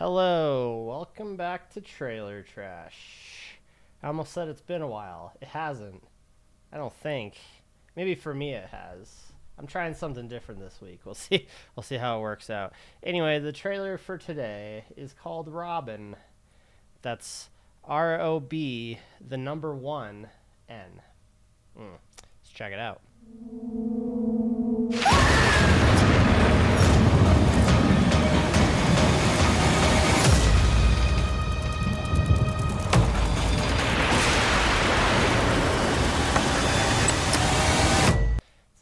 Hello, welcome back to Trailer Trash. I almost said it's been a while. It hasn't. I don't think. Maybe for me it has. I'm trying something different this week. We'll see. We'll see how it works out. Anyway, the trailer for today is called Rob1n. That's R-O-B, the number 1, N. Let's check it out.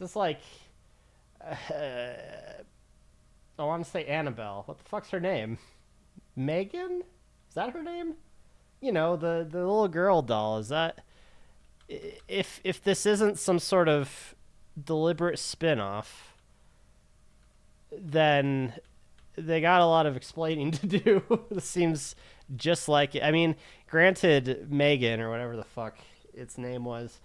It's like, I want to say Annabelle. What the fuck's her name? Megan? Is that her name? You know, the little girl doll. Is that... If this isn't some sort of deliberate spin-off, then they got a lot of explaining to do. This seems just like it. I mean, granted, Megan, or whatever the fuck its name was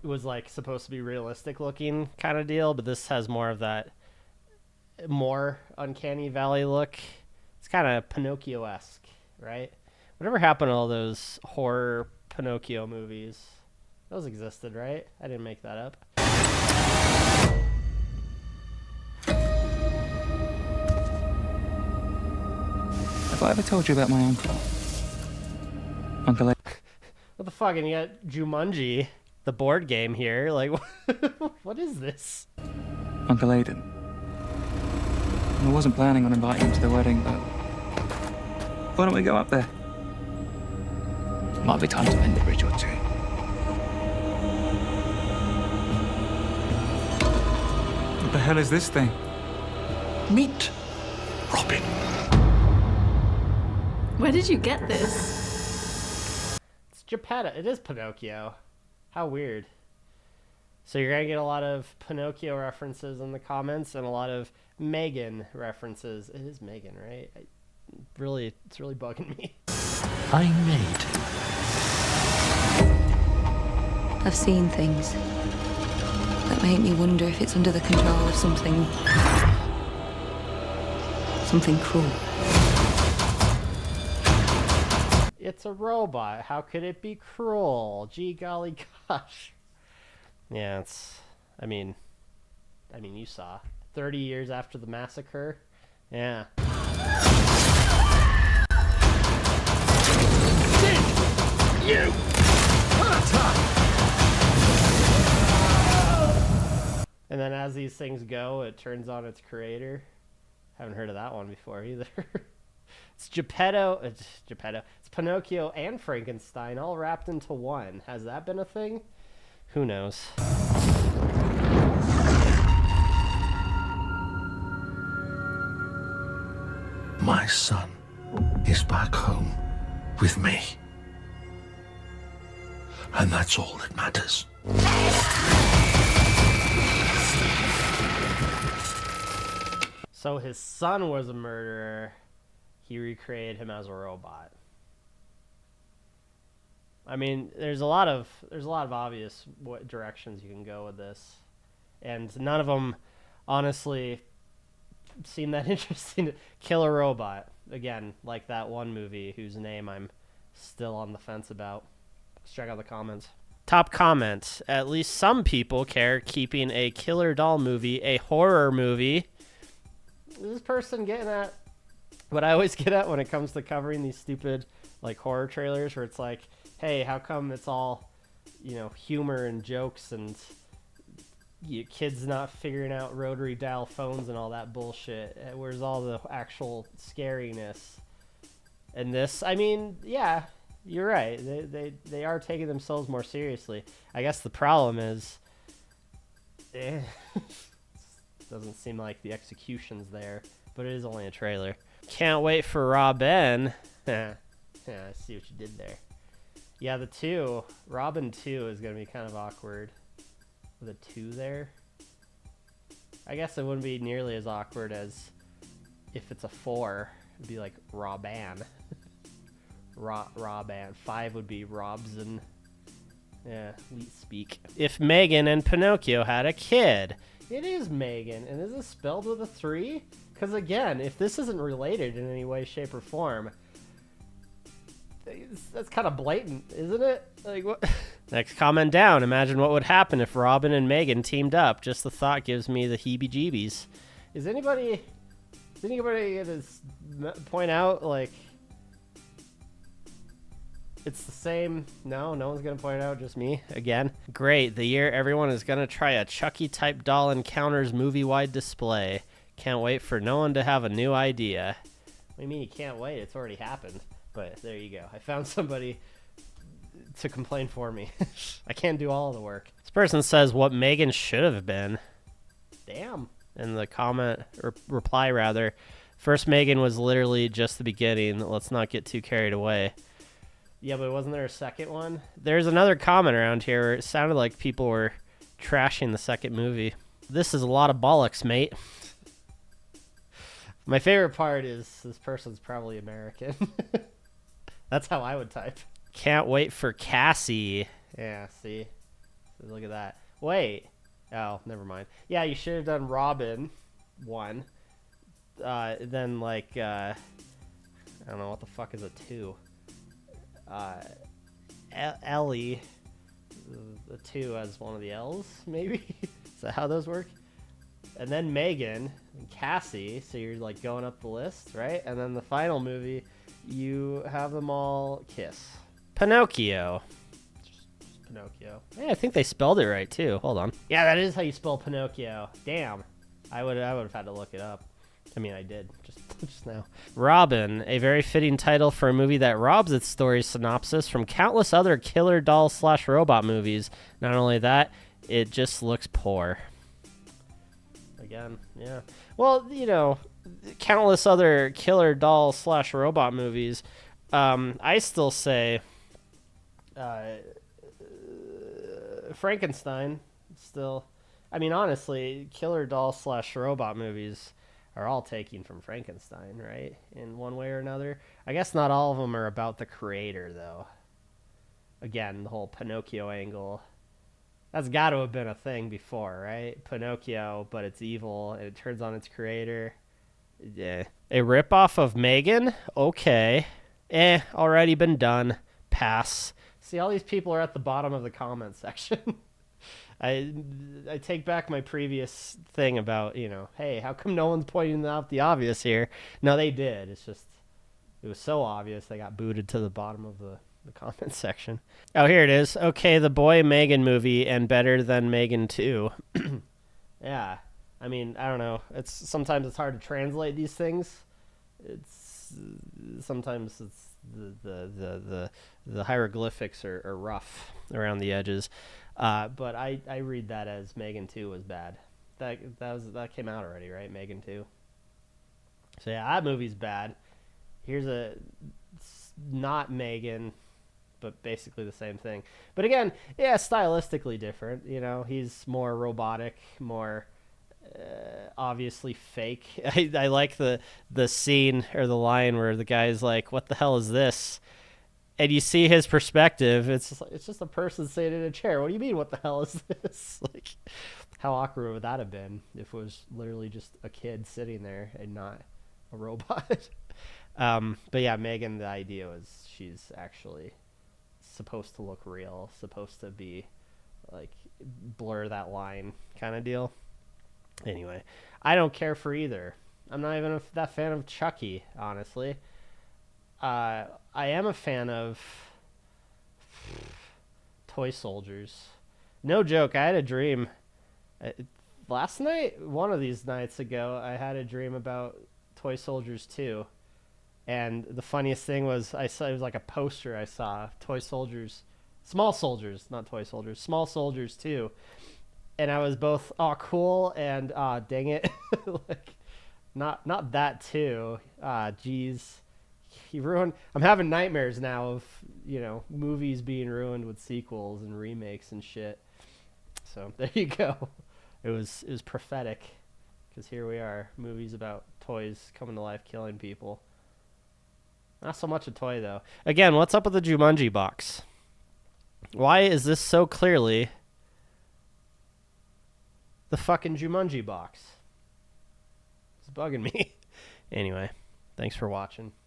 like supposed to be realistic looking kind of deal, but this has more of that more uncanny valley look. It's kind of Pinocchio-esque, right? Whatever happened to all those horror Pinocchio movies? Those existed, right? I didn't make that up. Have I ever told you about my uncle? Uncle A? What the fuck? And you got Jumanji, the board game here. Like, what is this? Uncle Aiden. I wasn't planning on inviting him to the wedding, but why don't we go up there? Might be time to mend a bridge or two. What the hell is this thing? Meet Robin. Where did you get this? It's Geppetto. It is Pinocchio. How weird. So you're gonna get a lot of Pinocchio references in the comments and a lot of Megan references. It is Megan, right? It's really bugging me. I made. I've seen things that make me wonder if it's under the control of something cruel. It's a robot. How could it be cruel? Gee golly gosh. Yeah, it's... I mean, you saw. 30 years after the massacre. Yeah. You! And then as these things go, it turns on its creator. Haven't heard of that one before either. It's Geppetto. It's Pinocchio and Frankenstein all wrapped into one. Has that been a thing? Who knows? My son is back home with me. And that's all that matters. So his son was a murderer. He recreated him as a robot. I mean, there's a lot of obvious directions you can go with this, and none of them, honestly, seem that interesting. Kill a robot again, like that one movie whose name I'm still on the fence about. Let's check out the comments. Top comment: at least some people care keeping a killer doll movie a horror movie. Is this person getting at what I always get at when it comes to covering these stupid like horror trailers, where it's like, hey, how come it's all, you know, humor and jokes and kids not figuring out rotary dial phones and all that bullshit? Where's all the actual scariness? And this, I mean, yeah, you're right. They are taking themselves more seriously. I guess the problem is, doesn't seem like the execution's there, but it is only a trailer. Can't wait for Rob1n. Yeah, I see what you did there. Yeah, the 2, Rob1n 2 is going to be kind of awkward with a 2 there. I guess it wouldn't be nearly as awkward as if it's a 4. It'd be like Rob1n. Rob1n. 5 would be Robs1n. Yeah, we speak. If Megan and Pinocchio had a kid. It is Megan. And is it spelled with a 3? Because again, if this isn't related in any way, shape, or form, that's kind of blatant, isn't it? Like what? Next comment down. Imagine what would happen if Robin and Megan teamed up. Just the thought gives me the heebie-jeebies. Is anybody gonna point out like it's the same? No one's gonna point it out. Just me again. Great. The year everyone is gonna try a Chucky-type doll encounters movie-wide display. Can't wait for no one to have a new idea. What do you mean you can't wait? It's already happened. But there you go. I found somebody to complain for me. I can't do all of the work. This person says what Megan should have been. Damn. In the comment, or reply rather, first Megan was literally just the beginning. Let's not get too carried away. Yeah, but wasn't there a second one? There's another comment around here where it sounded like people were trashing the second movie. This is a lot of bollocks, mate. My favorite part is this person's probably American. That's how I would type. Can't wait for Cassie. Yeah, see? Look at that. Wait. Oh, never mind. Yeah, you should have done Rob1n. Then, like, I don't know, what the fuck is a 2? Ellie. The 2 as one of the L's, maybe? Is that how those work? And then Megan and Cassie. So you're, like, going up the list, right? And then the final movie, you have them all kiss. Pinocchio. Just Pinocchio. Yeah, I think they spelled it right too. Hold on. Yeah, that is how you spell Pinocchio. Damn. I would have had to look it up. I mean, I did just now. Robin, a very fitting title for a movie that robs its story synopsis from countless other killer doll / robot movies. Not only that, it just looks poor. Again, yeah. Well, you know, countless other killer doll / robot movies. I still say Frankenstein. Still, I mean, honestly, killer doll / robot movies are all taken from Frankenstein, right? In one way or another. I guess not all of them are about the creator, though. Again, the whole Pinocchio angle. That's got to have been a thing before, right? Pinocchio, but it's evil, and it turns on its creator. Yeah. A ripoff of Megan? Okay. Already been done. Pass. See, all these people are at the bottom of the comment section. I take back my previous thing about, you know, hey, how come no one's pointing out the obvious here? No, they did. It's just, it was so obvious they got booted to the bottom of the comment section. Oh, here it is. Okay, the boy Megan movie and better than Megan 2. Yeah. I mean, I don't know. Sometimes it's hard to translate these things. Sometimes it's the hieroglyphics are rough around the edges. But I read that as Megan 2 was bad. That came out already, right? Megan 2. So yeah, that movie's bad. Here's not Megan, but basically the same thing. But again, yeah, stylistically different. You know, he's more robotic, more obviously fake. I like the scene or the line where the guy's like, "What the hell is this?" And you see his perspective. It's just a person sitting in a chair. What do you mean? What the hell is this? Like, how awkward would that have been if it was literally just a kid sitting there and not a robot? But yeah, Megan, the idea was she's actually supposed to look real, supposed to be like blur that line kind of deal. Anyway, I don't care for either. I'm not even that fan of Chucky, honestly. I am a fan of toy soldiers. No joke, I had a dream last night, one of these nights ago, I had a dream about toy soldiers 2. And the funniest thing was it was like a poster I saw, toy soldiers, small soldiers, not toy soldiers, small soldiers 2. And I was both, oh, cool, and dang it, like, not that too. Geez, he ruined. I'm having nightmares now of, you know, movies being ruined with sequels and remakes and shit. So there you go. It was prophetic, because here we are, movies about toys coming to life, killing people. Not so much a toy though. Again, what's up with the Jumanji box? Why is this so clearly the fucking Jumanji box? It's bugging me. Anyway, thanks for watching.